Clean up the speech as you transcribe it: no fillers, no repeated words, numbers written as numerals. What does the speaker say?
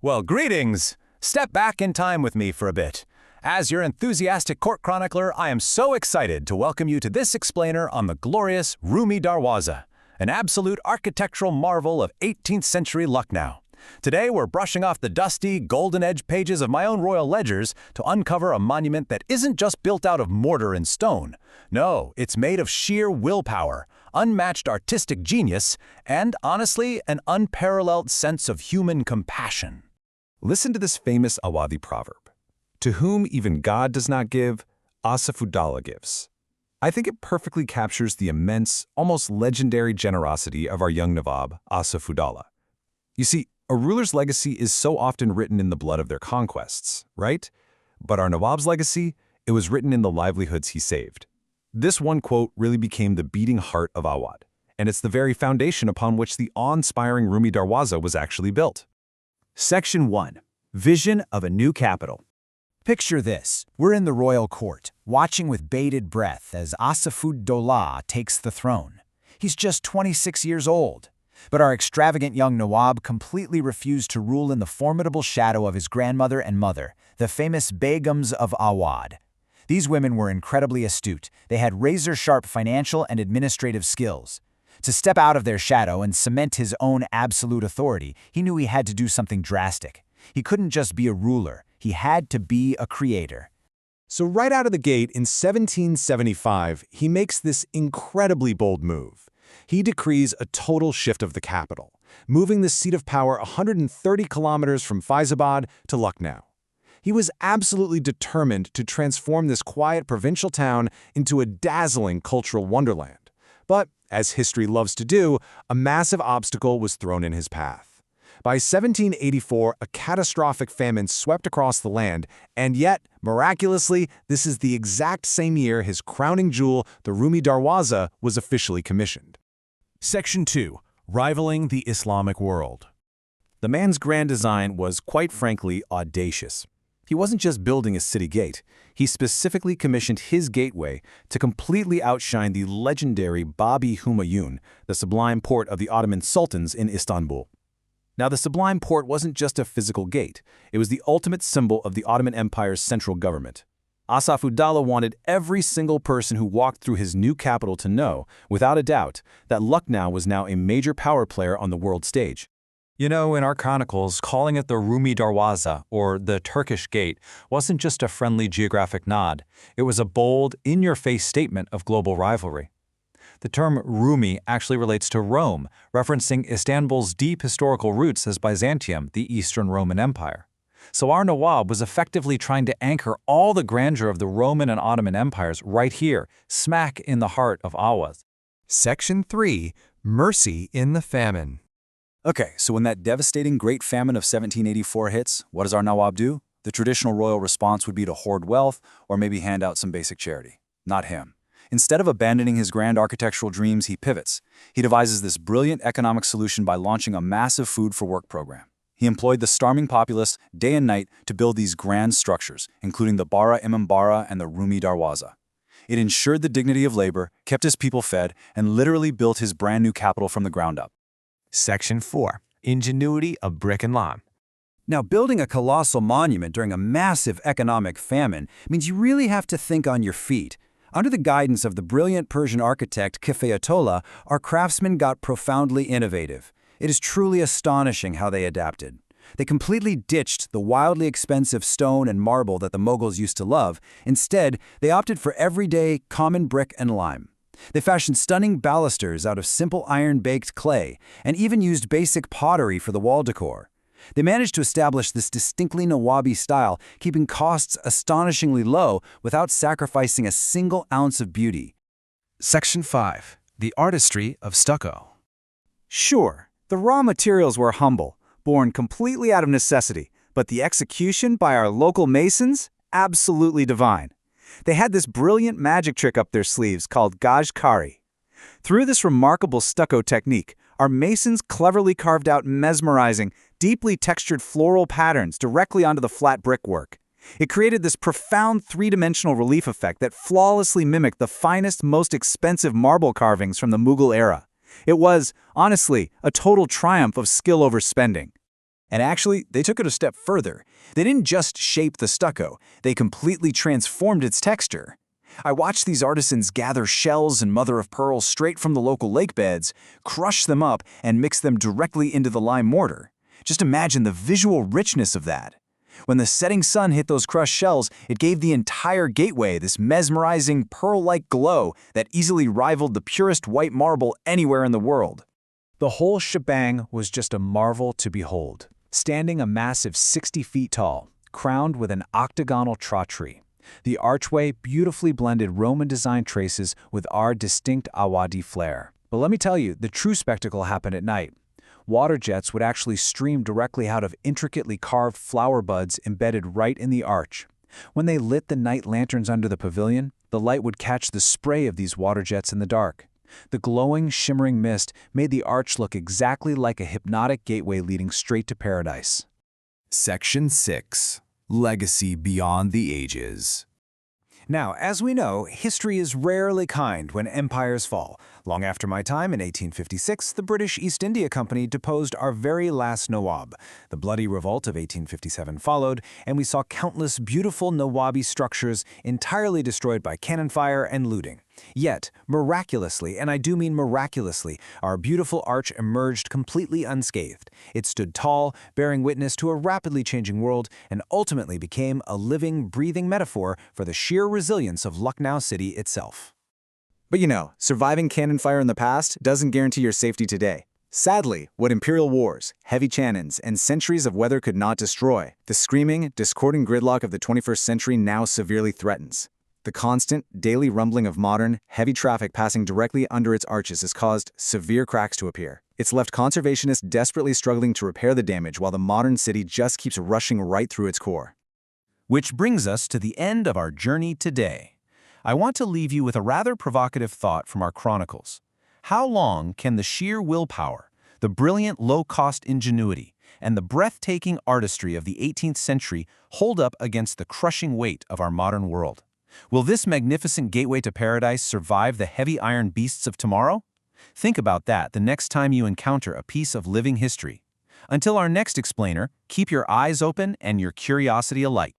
Well, greetings! Step back in time with me for a bit. As your enthusiastic court chronicler, I am so excited to welcome you to this explainer on the glorious Rumi Darwaza, an absolute architectural marvel of 18th century Lucknow. Today, we're brushing off the dusty, golden-edged pages of my own royal ledgers to uncover a monument that isn't just built out of mortar and stone. No, it's made of sheer willpower, unmatched artistic genius, and, honestly, an unparalleled sense of human compassion. Listen to this famous Awadhi proverb. To whom even God does not give, Asaf-ud-Daula gives. I think it perfectly captures the immense, almost legendary generosity of our young Nawab Asaf-ud-Daula. You see, a ruler's legacy is so often written in the blood of their conquests, right? But our Nawab's legacy, it was written in the livelihoods he saved. This one quote really became the beating heart of Awadh, and it's the very foundation upon which the awe-inspiring Rumi Darwaza was actually built. Section 1. Vision of a New Capital. Picture this. We're in the royal court, watching with bated breath as Asaf-ud-Daula takes the throne. He's just 26 years old. But our extravagant young Nawab completely refused to rule in the formidable shadow of his grandmother and mother, the famous Begums of Awadh. These women were incredibly astute. They had razor-sharp financial and administrative skills. To step out of their shadow and cement his own absolute authority, he knew he had to do something drastic. He couldn't just be a ruler. He had to be a creator. So right out of the gate in 1775, he makes this incredibly bold move. He decrees a total shift of the capital, moving the seat of power 130 kilometers from Faizabad to Lucknow. He was absolutely determined to transform this quiet provincial town into a dazzling cultural wonderland. But, as history loves to do, a massive obstacle was thrown in his path. By 1784, a catastrophic famine swept across the land, and yet, miraculously, this is the exact same year his crowning jewel, the Rumi Darwaza, was officially commissioned. Section 2. Rivaling the Islamic world. The man's grand design was, quite frankly, audacious. He wasn't just building a city gate. He specifically commissioned his gateway to completely outshine the legendary Babi Humayun, the Sublime Porte of the Ottoman Sultans in Istanbul. Now, the Sublime Porte wasn't just a physical gate. It was the ultimate symbol of the Ottoman Empire's central government. Asaf-ud-Daula wanted every single person who walked through his new capital to know, without a doubt, that Lucknow was now a major power player on the world stage. You know, in our chronicles, calling it the Rumi Darwaza, or the Turkish Gate, wasn't just a friendly geographic nod. It was a bold, in-your-face statement of global rivalry. The term Rumi actually relates to Rome, referencing Istanbul's deep historical roots as Byzantium, the Eastern Roman Empire. So our Nawab was effectively trying to anchor all the grandeur of the Roman and Ottoman empires right here, smack in the heart of Awadh. Section 3. Mercy in the Famine. Okay, so when that devastating Great Famine of 1784 hits, what does our Nawab do? The traditional royal response would be to hoard wealth or maybe hand out some basic charity. Not him. Instead of abandoning his grand architectural dreams, he pivots. He devises this brilliant economic solution by launching a massive food-for-work program. He employed the starving populace day and night to build these grand structures, including the Bara Imam Bara and the Rumi Darwaza. It ensured the dignity of labor, kept his people fed, and literally built his brand new capital from the ground up. Section 4. Ingenuity of Brick and Lime. Now, building a colossal monument during a massive economic famine means you really have to think on your feet. Under the guidance of the brilliant Persian architect Kifayatollah, our craftsmen got profoundly innovative. It is truly astonishing how they adapted. They completely ditched the wildly expensive stone and marble that the Mughals used to love. Instead, they opted for everyday, common brick and lime. They fashioned stunning balusters out of simple iron-baked clay and even used basic pottery for the wall decor. They managed to establish this distinctly Nawabi style, keeping costs astonishingly low without sacrificing a single ounce of beauty. Section 5. The Artistry of Stucco. Sure, the raw materials were humble, born completely out of necessity, but the execution by our local masons? Absolutely divine. They had this brilliant magic trick up their sleeves called gajkari. Through this remarkable stucco technique, our masons cleverly carved out mesmerizing, deeply textured floral patterns directly onto the flat brickwork. It created this profound three-dimensional relief effect that flawlessly mimicked the finest, most expensive marble carvings from the Mughal era. It was, honestly, a total triumph of skill over spending. And actually, they took it a step further. They didn't just shape the stucco, they completely transformed its texture. I watched these artisans gather shells and mother-of-pearl straight from the local lake beds, crush them up, and mix them directly into the lime mortar. Just imagine the visual richness of that. When the setting sun hit those crushed shells, it gave the entire gateway this mesmerizing pearl-like glow that easily rivaled the purest white marble anywhere in the world. The whole shebang was just a marvel to behold, standing a massive 60 feet tall, crowned with an octagonal tree. The archway beautifully blended Roman design traces with our distinct Awadhi flair. But let me tell you, the true spectacle happened at night. Water jets would actually stream directly out of intricately carved flower buds embedded right in the arch. When they lit the night lanterns under the pavilion, the light would catch the spray of these water jets in the dark. The glowing, shimmering mist made the arch look exactly like a hypnotic gateway leading straight to paradise. Section 6. Legacy Beyond the Ages. Now, as we know, history is rarely kind when empires fall. Long after my time in 1856, the British East India Company deposed our very last Nawab. The bloody revolt of 1857 followed, and we saw countless beautiful Nawabi structures entirely destroyed by cannon fire and looting. Yet, miraculously, and I do mean miraculously, our beautiful arch emerged completely unscathed. It stood tall, bearing witness to a rapidly changing world, and ultimately became a living, breathing metaphor for the sheer resilience of Lucknow city itself. But you know, surviving cannon fire in the past doesn't guarantee your safety today. Sadly, what imperial wars, heavy cannons, and centuries of weather could not destroy, the screaming, discordant gridlock of the 21st century now severely threatens. The constant, daily rumbling of modern, heavy traffic passing directly under its arches has caused severe cracks to appear. It's left conservationists desperately struggling to repair the damage while the modern city just keeps rushing right through its core. Which brings us to the end of our journey today. I want to leave you with a rather provocative thought from our chronicles. How long can the sheer willpower, the brilliant low-cost ingenuity, and the breathtaking artistry of the 18th century hold up against the crushing weight of our modern world? Will this magnificent gateway to paradise survive the heavy iron beasts of tomorrow? Think about that the next time you encounter a piece of living history. Until our next explainer, keep your eyes open and your curiosity alight.